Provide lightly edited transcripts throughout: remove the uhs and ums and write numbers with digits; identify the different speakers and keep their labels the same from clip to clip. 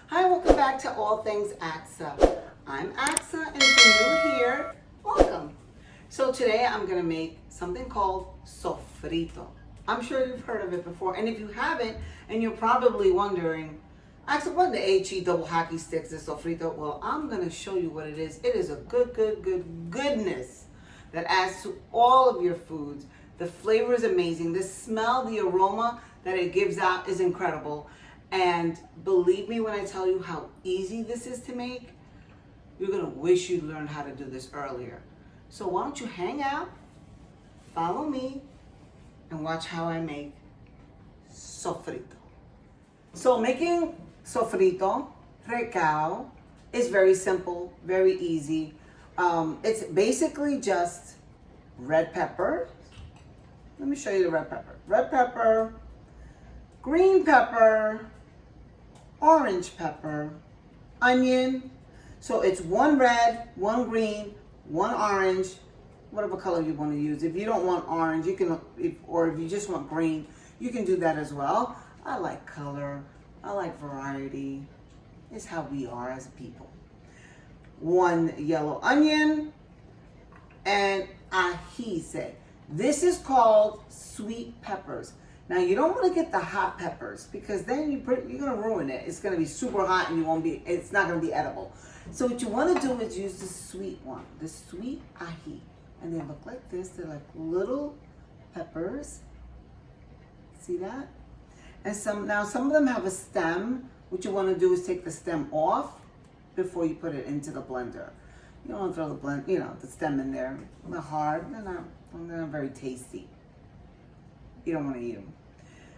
Speaker 1: Hi, welcome back to All Things AXA. I'm AXA, and if you're new here, welcome. So today I'm going to make something called Sofrito. I'm sure you've heard of it before, and if you haven't, and you're probably wondering, AXA, what the HE double hockey sticks is Sofrito? Well, I'm going to show you what it is. It is a goodness that adds to all of your foods. The flavor is amazing. The smell, the aroma that it gives out is incredible. And believe me when I tell you how easy this is to make, you're gonna wish you'd learned how to do this earlier. So why don't you hang out, follow me, and watch how I make sofrito. So making sofrito, recao, is very simple, very easy. It's basically just red pepper. Let me show you the red pepper. Red pepper, green pepper, orange pepper, onion. So it's one red, one green, one orange, whatever color you want to use. If you don't want orange, you can, or if you just want green, you can do that as well. I like color, I like variety. It's how we are as people. One yellow onion and ajies. This is called sweet peppers. Now you don't want to get the hot peppers because then you're gonna ruin it. It's gonna be super hot and it's not gonna be edible. So what you want to do is use the sweet one, the sweet ají, and they look like this. They're like little peppers. See that? And some of them have a stem. What you want to do is take the stem off before you put it into the blender. You don't want to throw the stem in there. They're hard. They're not very tasty. You don't want to eat them.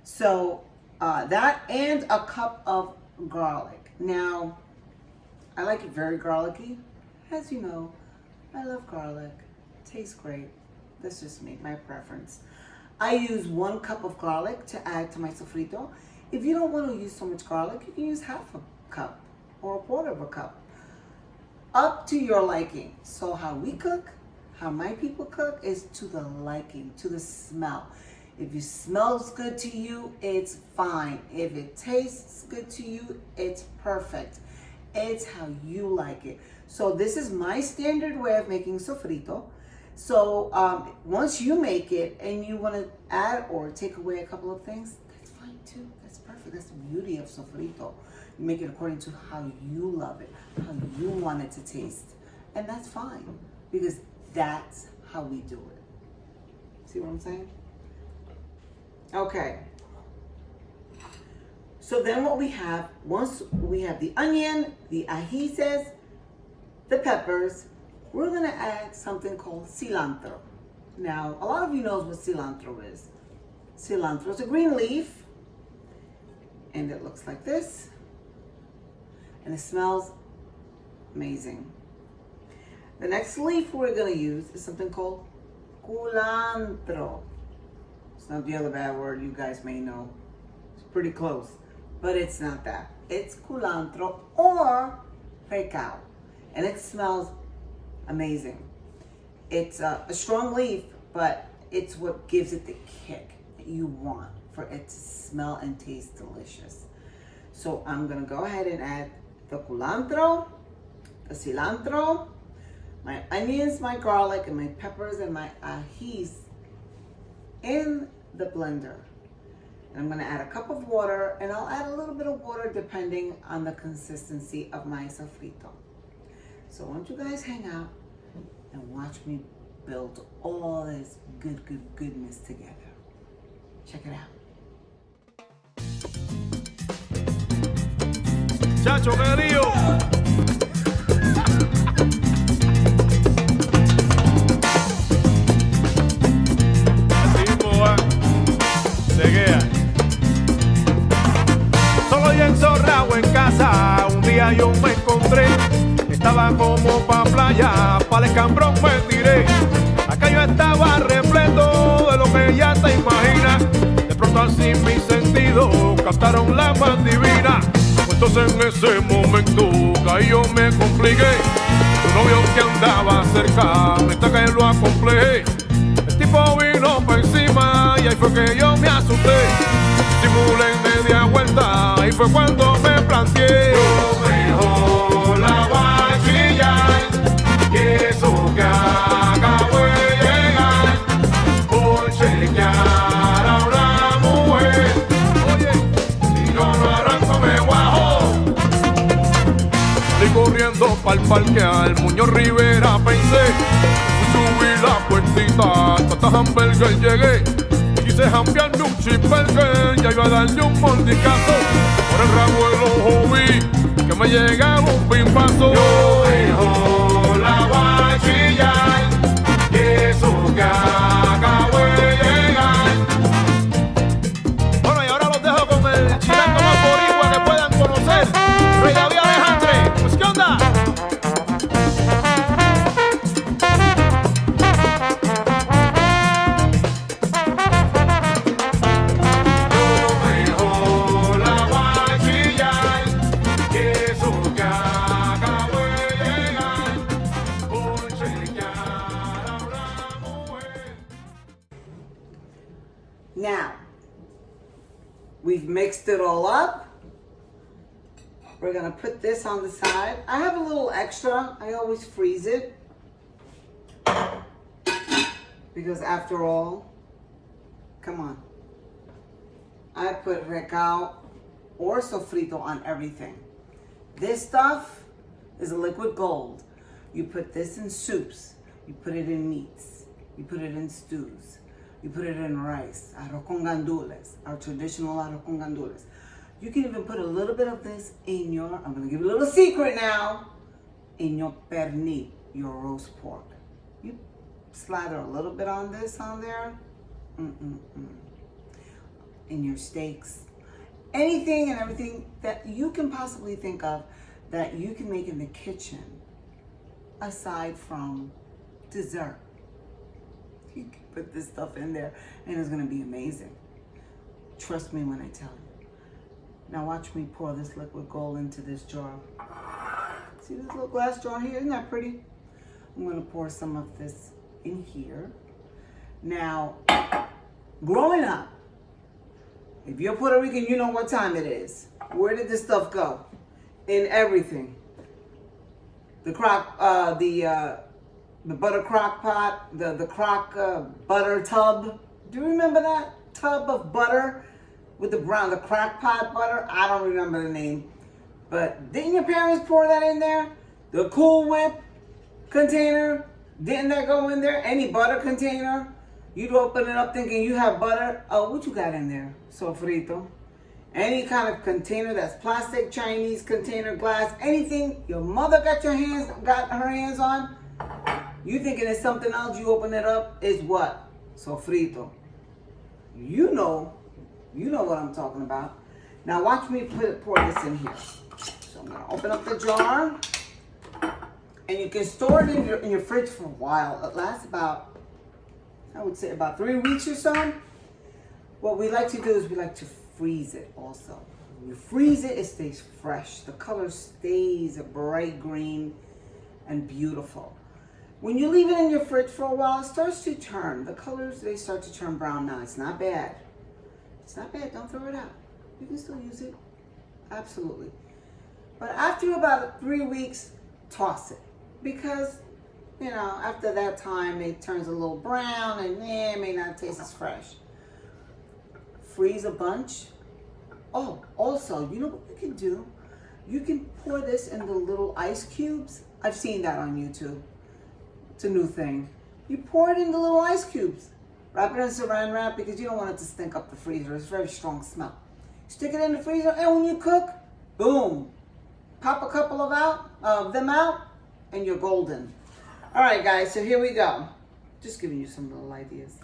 Speaker 1: So that and a cup of garlic. Now, I like it very garlicky. As you know, I love garlic. It tastes great. That's just me, my preference. I use 1 cup of garlic to add to my sofrito. If you don't want to use so much garlic, you can use half a cup or a quarter of a cup. Up to your liking. So how we cook, how my people cook, is to the liking, to the smell. If it smells good to you, it's fine. If it tastes good to you, it's perfect. It's how you like it. So this is my standard way of making sofrito. So once you make it and you want to add or take away a couple of things, that's fine too. That's perfect. That's the beauty of sofrito. You make it according to how you love it, how you want it to taste. And that's fine because that's how we do it. See what I'm saying? Okay. So then what we have, once we have the onion, the ajies, the peppers, we're going to add something called cilantro. Now, a lot of you knows what cilantro is. Cilantro is a green leaf, and it looks like this, and it smells amazing. The next leaf we're going to use is something called culantro. It's not the other bad word you guys may know. It's pretty close, but it's not that. It's culantro or recao, and it smells amazing. It's a strong leaf, but it's what gives it the kick that you want for it to smell and taste delicious. So I'm gonna go ahead and add the culantro, the cilantro, my onions, my garlic, and my peppers, and my ajies in the blender. And I'm gonna add a cup of water, and I'll add a little bit of water depending on the consistency of my sofrito. So why don't you guys hang out and watch me build all this goodness together. Check it out.
Speaker 2: Chacho querido. Así mismo va. Seguea. Solo y encerrado en casa, un día yo me encontré. Estaba como pa' playa, pa'l escambrón me tiré. Aquello estaba repleto de lo que ya te imaginas. De pronto así mis sentidos captaron la más divina. Entonces en ese momento que ahí yo me compliqué. Tu novio que andaba cerca, neta que lo acomplejé. El tipo vino pa' encima y ahí fue que yo me asusté. Simulé media vuelta Ahí fue cuando me planteé. Yo mejor la voy a chillar, que eso que acabo de llegar por chequear a una mujer. Oye, si yo no arranco me guajo. Salí corriendo pa'l parque al Muñoz Rivera, pensé. Subí la puertita, hasta hamburger llegué. Quise jampearme un cheeseburger, ya iba a darle un mordicazo. Por el rabo del ojo vi que me llegaba un pimpazo. Yo mejor la voy a chillar, que eso que acabo de llegar. Bueno, y ahora los dejo con el chilantro más boricua que puedan conocer. Rey David Alejandre, pues ¿qué onda?
Speaker 1: Now, we've mixed it all up. We're gonna put this on the side. I have a little extra. I always freeze it. Because after all, come on. I put recao or sofrito on everything. This stuff is a liquid gold. You put this in soups. You put it in meats. You put it in stews. You put it in rice, arroz con gandules, our traditional arroz con gandules. You can even put a little bit of this in your, I'm gonna give you a little secret now, in your pernil, your roast pork. You slather a little bit on this on there. In your steaks. Anything and everything that you can possibly think of that you can make in the kitchen, aside from dessert. You can put this stuff in there and it's gonna be amazing. Trust me when I tell you. Now watch me pour this liquid gold into this jar. See this little glass jar here? Isn't that pretty? I'm gonna pour some of this in here. Now, growing up, if you're Puerto Rican, you know what time it is. Where did this stuff go? In everything. The butter crock pot, the crock butter tub. Do you remember that tub of butter with the crock pot butter? I don't remember the name. But didn't your parents pour that in there? The Cool Whip container, didn't that go in there? Any butter container? You'd open it up thinking you have butter. Oh, what you got in there? Sofrito. Any kind of container that's plastic, Chinese container, glass, anything your mother got her hands on. You thinking it's something else, you open it up, it's what? Sofrito. You know what I'm talking about. Now watch me pour this in here. So I'm gonna open up the jar. And you can store it in your fridge for a while. It lasts about, I would say about 3 weeks or so. What we like to do is we like to freeze it also. When you freeze it, it stays fresh. The color stays a bright green and beautiful. When you leave it in your fridge for a while, it starts to turn. The colors, they start to turn brown now. It's not bad. It's not bad. Don't throw it out. You can still use it. Absolutely. But after about 3 weeks, toss it. Because, after that time, it turns a little brown and it may not taste as fresh. Freeze a bunch. Oh, also, you know what you can do? You can pour this in the little ice cubes. I've seen that on YouTube. It's a new thing. You pour it in the little ice cubes. Wrap it in saran wrap because you don't want it to stink up the freezer. It's a very strong smell. Stick it in the freezer, and when you cook, boom. Pop a couple of them out, and you're golden. All right, guys, so here we go. Just giving you some little ideas.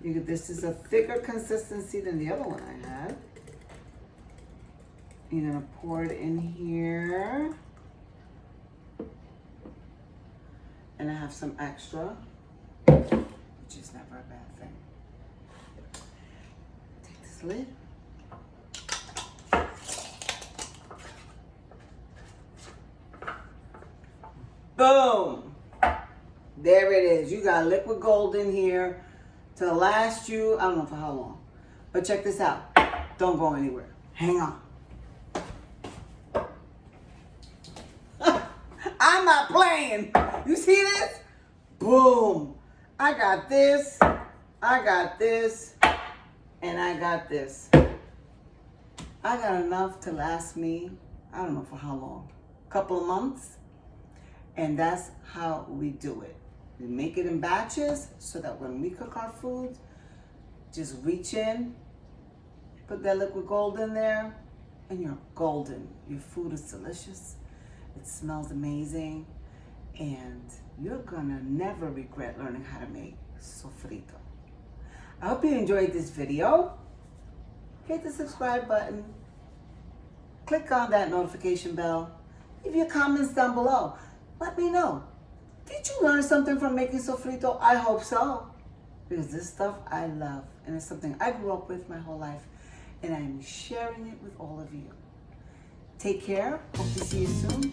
Speaker 1: This is a thicker consistency than the other one I had. You're gonna pour it in here. And I have some extra, which is never a bad thing. Take this lid. Boom! There it is. You got liquid gold in here to last you, I don't know for how long. But check this out. Don't go anywhere. Hang on. I'm not playing. You see this? Boom. I got this, I got this, and I got this. I got enough to last me, I don't know for how long, a couple of months. And that's how we do it. We make it in batches so that when we cook our food, just reach in, put that liquid gold in there, and you're golden. Your food is delicious. It smells amazing. And you're gonna never regret learning how to make sofrito. I hope you enjoyed this video. Hit the subscribe button. Click on that notification bell. Leave your comments down below. Let me know. Did you learn something from making sofrito? I hope so. Because this stuff I love. And it's something I grew up with my whole life. And I'm sharing it with all of you. Take care. Hope to see you soon.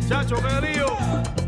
Speaker 2: Chacho querido.